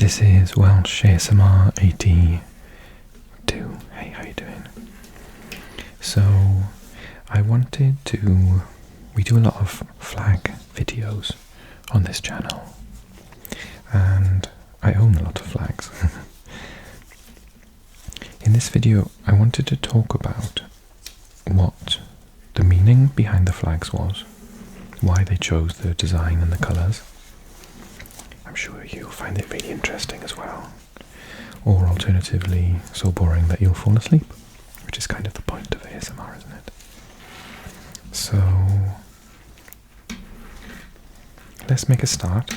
This is Welsh ASMR 82. Hey, how you doing? So, we do a lot of flag videos on this channel, and I own a lot of flags. In this video, I wanted to talk about what the meaning behind the flags was, why they chose the design and the colours. I'm sure you'll find it really interesting as well, or alternatively so boring that you'll fall asleep, which is kind of the point of ASMR, isn't it? So let's make a start.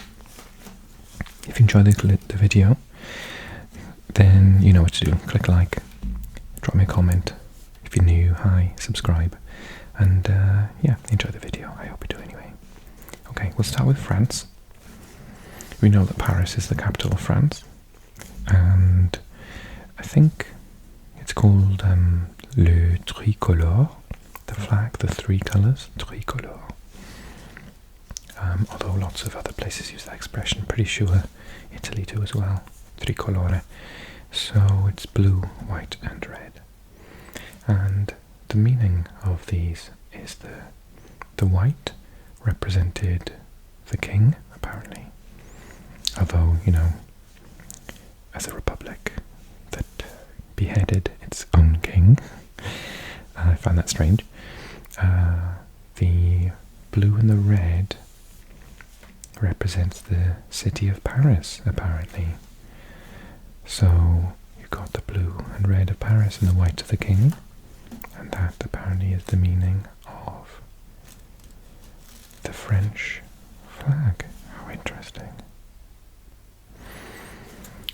If you enjoy the video, then you know what to do. Click like, drop me a comment. If you're new, hi, subscribe, and yeah, enjoy the video. I hope you do anyway. Okay, we'll start with France. We know that Paris is the capital of France, and I think it's called le tricolore, the flag, the three colours, tricolore. Although lots of other places use that expression, pretty sure Italy do as well, tricolore. So it's blue, white and red. And the meaning of these is the white represented the king, apparently. Although, you know, as a republic that beheaded its own king, I find that strange. The blue and the red represents the city of Paris, apparently. So you've got the blue and red of Paris and the white of the king, and that apparently is the meaning of the French flag. How interesting.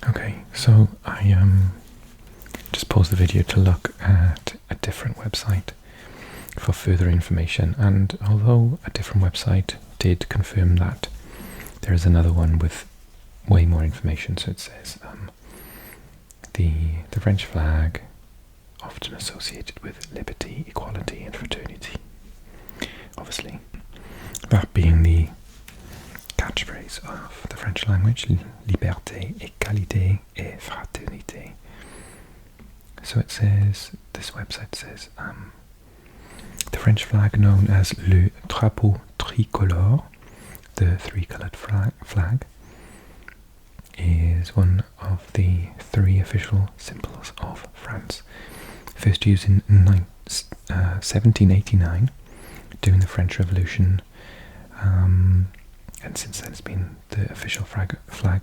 Okay, so I just paused the video to look at a different website for further information, and although a different website did confirm that there is another one with way more information, so it says the French flag often associated with liberty, equality and fraternity. Obviously, that being the catchphrase of the French language, liberté, égalité et fraternité. So it says, this website says, the French flag known as le drapeau tricolore, the three-coloured flag, is one of the three official symbols of France. First used in 1789 during the French Revolution, and since then it's been the official flag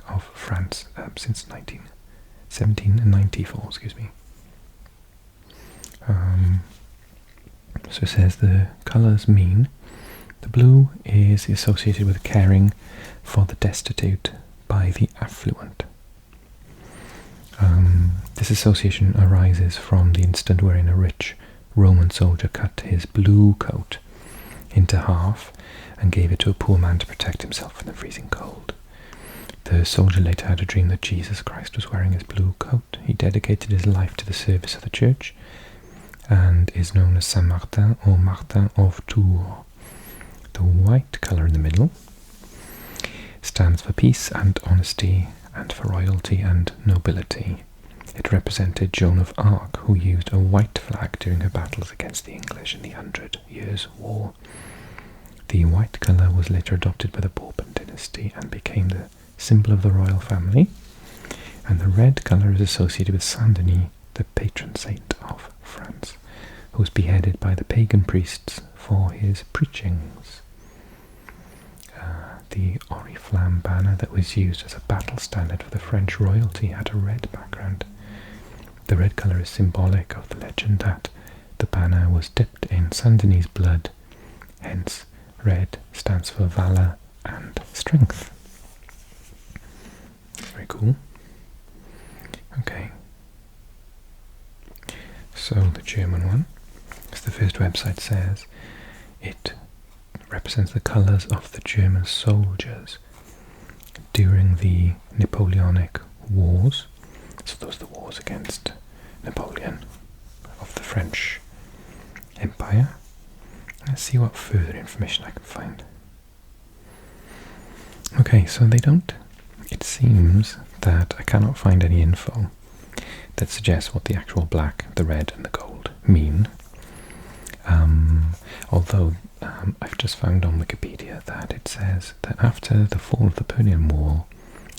of France since 1794, excuse me. So it says the colours mean the blue is associated with caring for the destitute by the affluent. This association arises from the incident wherein a rich Roman soldier cut his blue coat into half and gave it to a poor man to protect himself from the freezing cold. The soldier later had a dream that Jesus Christ was wearing his blue coat. He dedicated his life to the service of the church and is known as Saint Martin or Martin of Tours. The white colour in the middle stands for peace and honesty and for royalty and nobility. It represented Joan of Arc, who used a white flag during her battles against the English in the 100 Years' War. The white colour was later adopted by the Bourbon dynasty and became the symbol of the royal family, and the red colour is associated with Saint Denis, the patron saint of France, who was beheaded by the pagan priests for his preachings. The oriflamme banner that was used as a battle standard for the French royalty had a red background. The red colour is symbolic of the legend that the banner was dipped in Saint Denis' blood, hence red stands for valour and strength. Very cool. Okay. So the German one, as the first website says, it represents the colours of the German soldiers during the Napoleonic Wars. So those are the wars against Napoleon of the French Empire. Let's see what further information I can find. Okay, so they don't it seems that I cannot find any info that suggests what the actual black, the red and the gold mean. Although I've just found on Wikipedia that it says that after the fall of the Berlin Wall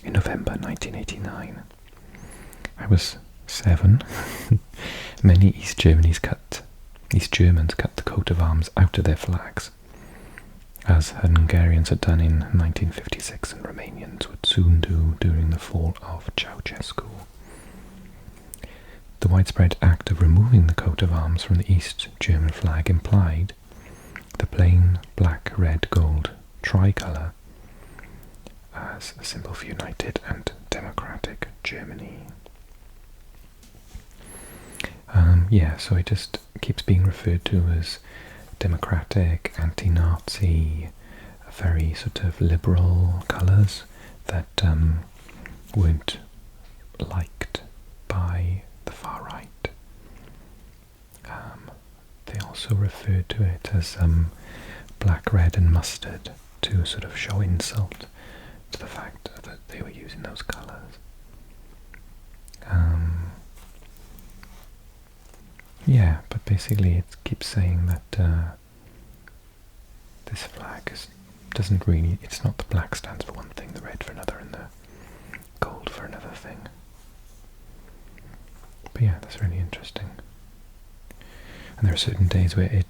in November 1989, I was 7, many East Germans cut the coat of arms out of their flags, as Hungarians had done in 1956 and Romanians would soon do during the fall of Ceausescu. The widespread act of removing the coat of arms from the East German flag implied the plain black, red, gold tricolour as a symbol for united and democratic Germany. So it just keeps being referred to as democratic, anti-Nazi, very sort of liberal colours that weren't liked by the far right. They also referred to it as black, red and mustard to sort of show insult to the fact that they were using those colours. But basically it keeps saying that this flag doesn't really, it's not the black stands for one thing, the red for another and the gold for another thing. But yeah, that's really interesting. And there are certain days where it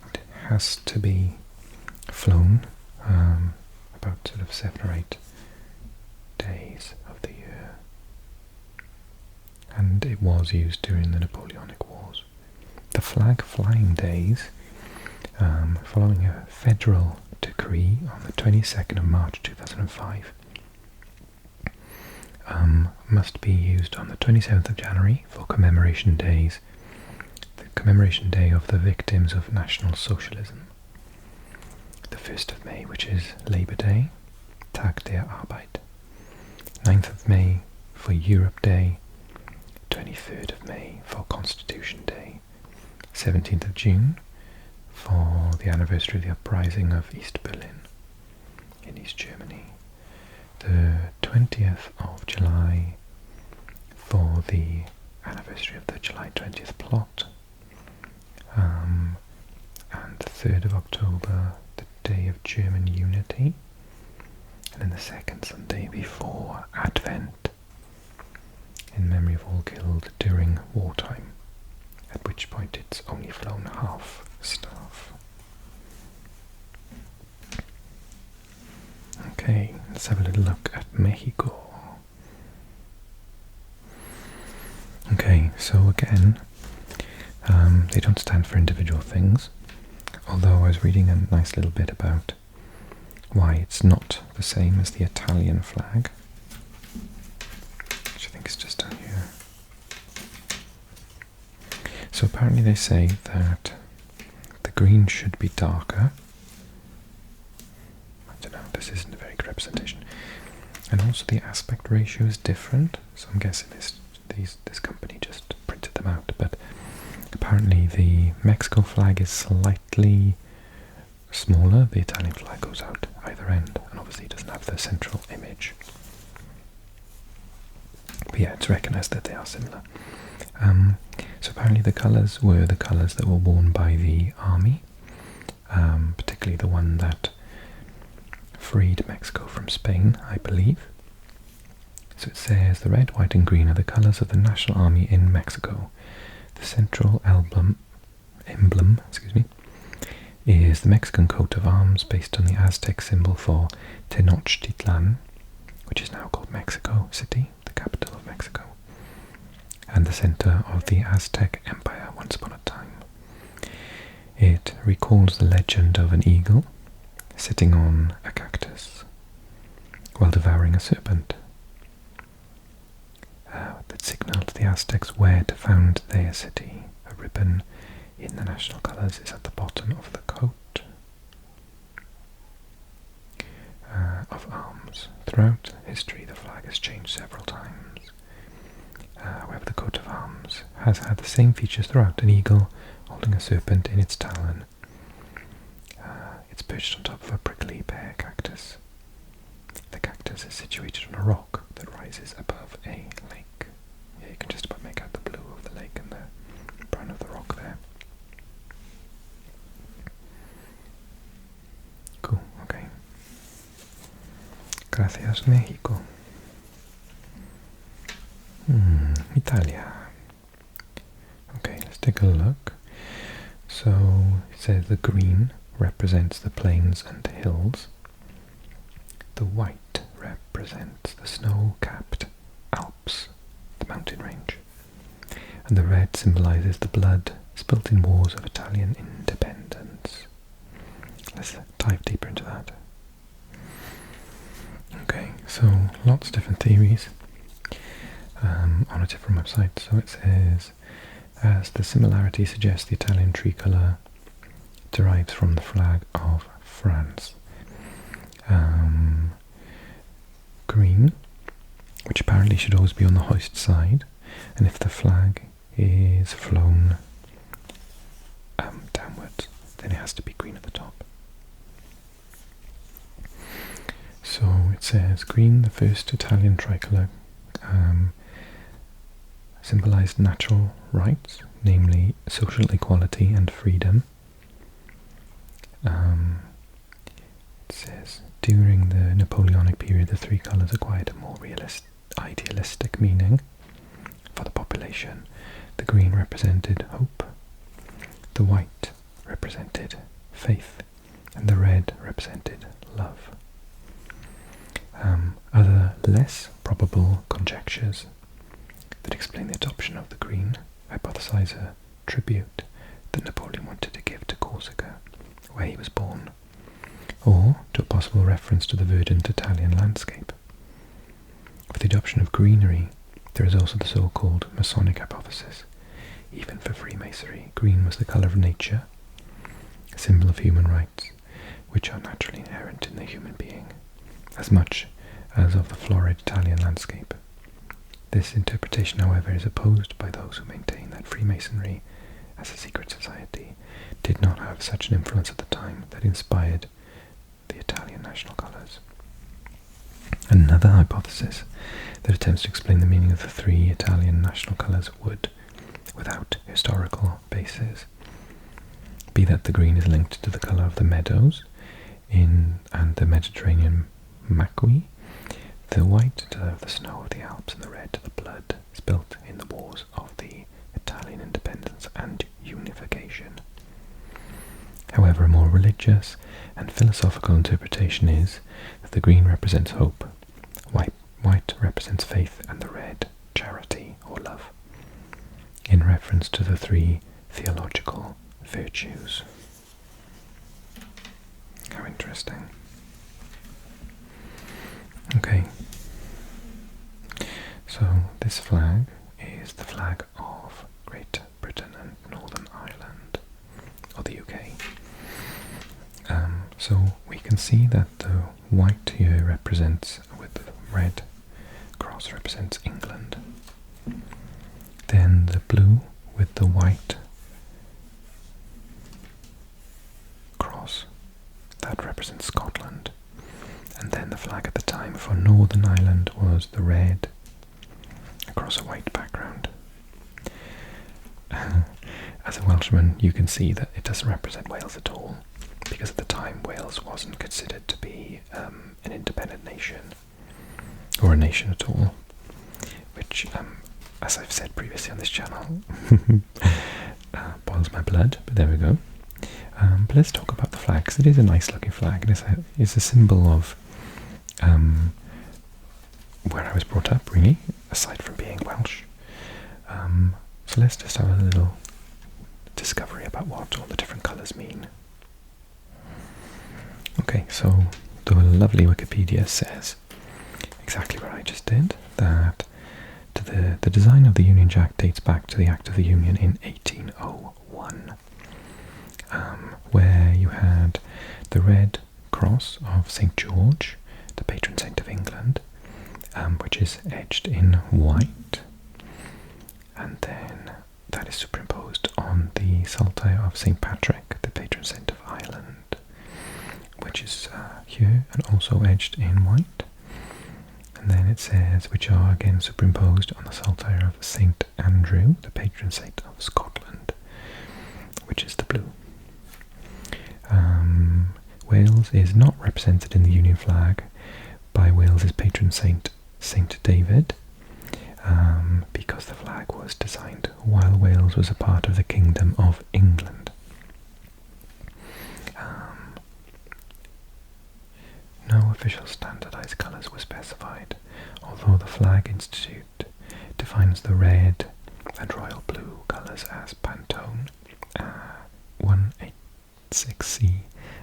has to be flown, about sort of 7 or 8 days of the year. And it was used during the Napoleonic Wars. The flag flying days, following a federal decree on the 22nd of March 2005, must be used on the 27th of January for commemoration days, the commemoration day of the victims of National Socialism, the 1st of May, which is Labour Day, Tag der Arbeit, 9th of May for Europe Day, 23rd of May for Constitution Day, 17th of June for the anniversary of the uprising of East Berlin in East Germany, the 20th of July for the anniversary of the July 20th plot, and the 3rd of October, the Day of German Unity, and then the second Sunday before Advent, in memory of all killed during wartime, at which point it's only flown half staff. Okay, let's have a little look at Mexico. Okay, so again, they don't stand for individual things, although I was reading a nice little bit about why it's not the same as the Italian flag, which I think is just down here. So apparently they say that the green should be darker. I don't know, this isn't a very good representation. And also the aspect ratio is different, so I'm guessing this company just printed them out, but apparently the Mexico flag is slightly smaller, the Italian flag goes out either end, and obviously it doesn't have the central image. But yeah, it's recognised that they are similar. So apparently the colours were the colours that were worn by the army, particularly the one that freed Mexico from Spain, I believe. So it says the red, white and green are the colours of the National Army in Mexico. The central emblem is the Mexican coat of arms based on the Aztec symbol for Tenochtitlan, which is now called Mexico City, the capital of Mexico, and the centre of the Aztec Empire once upon a time. It recalls the legend of an eagle sitting on a cactus while devouring a serpent that signalled the Aztecs where to found their city. A ribbon in the national colours is at the bottom of the coat of arms. Throughout history the flag has changed several times. However, the coat of arms has had the same features throughout: an eagle holding a serpent in its talon. It's perched on top of a prickly pear cactus. The cactus is situated on a rock that rises above a lake. Yeah, you can just about make out the blue of the lake and the brown of the rock there. Cool, okay. Gracias, México. Italia. Okay, let's take a look. So it says the green represents the plains and hills. The white represents the snow-capped Alps, the mountain range. And the red symbolizes the blood spilt in wars of Italian independence. Let's dive deeper into that. Okay, so lots of different theories on a different website. So it says, as the similarity suggests, the Italian tricolour derives from the flag of France. Green, which apparently should always be on the hoist side, and if the flag is flown downwards, then it has to be green at the top. So it says, green, the first Italian tricolour, symbolised natural rights, namely social equality and freedom. It says, during the Napoleonic period, the three colours acquired a more idealistic meaning for the population. The green represented hope, the white represented faith, and the red represented love. Other less probable conjectures that explain the adoption of the green hypothesize a tribute that Napoleon wanted to give to Corsica, where he was born, or to a possible reference to the verdant Italian landscape. For the adoption of greenery, there is also the so-called Masonic hypothesis. Even for Freemasonry, green was the colour of nature, a symbol of human rights, which are naturally inherent in the human being, as much as of the florid Italian landscape. This interpretation, however, is opposed by those who maintain that Freemasonry, as a secret society, did not have such an influence at the time that inspired the Italian national colours. Another hypothesis that attempts to explain the meaning of the three Italian national colours would, without historical basis, be that the green is linked to the colour of the meadows and the Mediterranean macquee, the white to the snow of the Alps, and the red to the blood spilt in the wars of the Italian independence and unification. However, a more religious and philosophical interpretation is that the green represents hope, white represents faith, and the red charity or love, in reference to the three theological virtues. How interesting. Okay, so this flag is the flag of Great Britain and Northern Ireland, or the UK. So we can see that the white here represents, with the red cross, represents England. Then the blue with the white cross, that represents Scotland. And then the flag at the time for Northern Ireland was the red across a white background. As a Welshman, you can see that it doesn't represent Wales at all, because at the time Wales wasn't considered to be an independent nation, or a nation at all, which, as I've said previously on this channel, boils my blood, but there we go. But let's talk about the flag, because it is a nice looking flag. It's a symbol of where I was brought up, really, aside from being Welsh. So let's just have a little discovery about what all the different colours mean. Okay, so the lovely Wikipedia says exactly what I just did, that the design of the Union Jack dates back to the Act of the Union in 1801, where you had the red cross of St. George, the patron saint of England, which is edged in white, and then that is superimposed on the saltire of St. Patrick, the patron saint of Ireland, which is here and also edged in white. And then it says, which are again superimposed on the saltire of St. Andrew, the patron saint of Scotland, which is the blue. Wales is not represented in the Union flag by Wales's patron saint, St. David, because the flag was designed while Wales was a part of the Kingdom of England. No official standardized colours were specified, although the Flag Institute defines the red and royal blue colours as Pantone 186C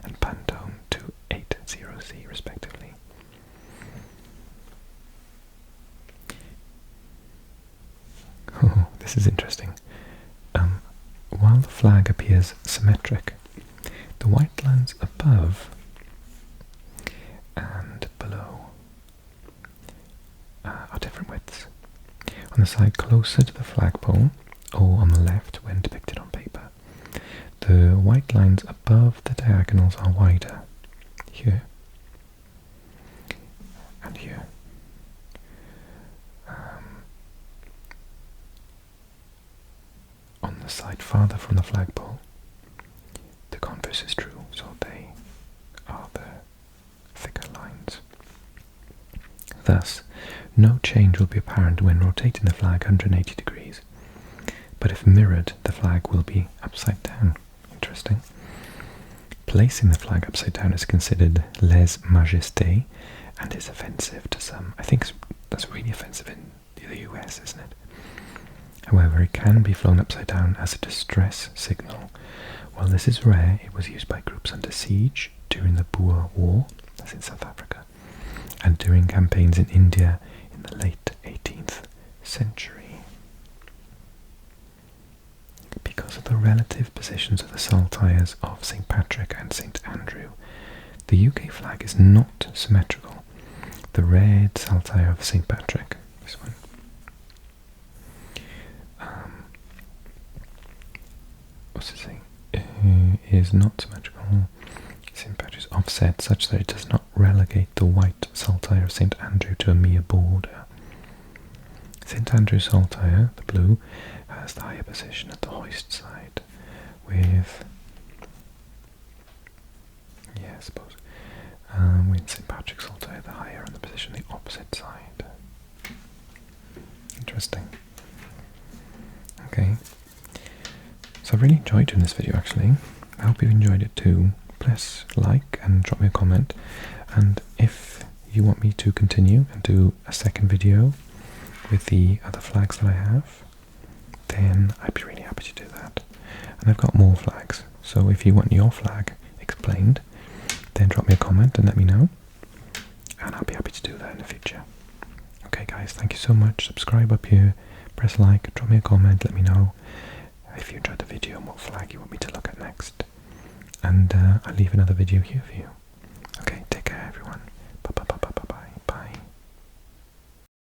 and Pantone 280C respectively. Oh, this is interesting. While the flag appears symmetric, the white lines above and below are different widths. On the side closer to the flagpole, or on the left when depicted on paper, the white lines above the diagonals are wider, here and here. On the side farther from the flagpole, the converse is true, so they are the thicker lines. Thus, no change will be apparent when rotating the flag 180 degrees, but if mirrored, the flag will be upside down. Interesting. Placing the flag upside down is considered lèse-majesté and is offensive to some. I think that's really offensive in the US, isn't it? However, it can be flown upside down as a distress signal. While this is rare, it was used by groups under siege during the Boer War, that's in South Africa, and during campaigns in India in the late 18th century. Because of the relative positions of the saltires of St. Patrick and St. Andrew, the UK flag is not symmetrical. The red saltire of St. Patrick, this one, is not symmetrical. St. Patrick's offset such that it does not relegate the white saltire of St. Andrew to a mere border. St. Andrew's saltire, the blue, has the higher position at the hoist side, with with St. Patrick's saltire the higher on the position the opposite side. Interesting. Okay, so I really enjoyed doing this video actually. I hope you enjoyed it too. Please like and drop me a comment, and if you want me to continue and do a second video with the other flags that I have, then I'd be really happy to do that. And I've got more flags, so if you want your flag explained, then drop me a comment and let me know, and I'll be happy to do that in the future. Okay guys, thank you so much. Subscribe up here, press like, drop me a comment, let me know if you enjoyed the video and what flag you want me to look at next. And I'll leave another video here for you.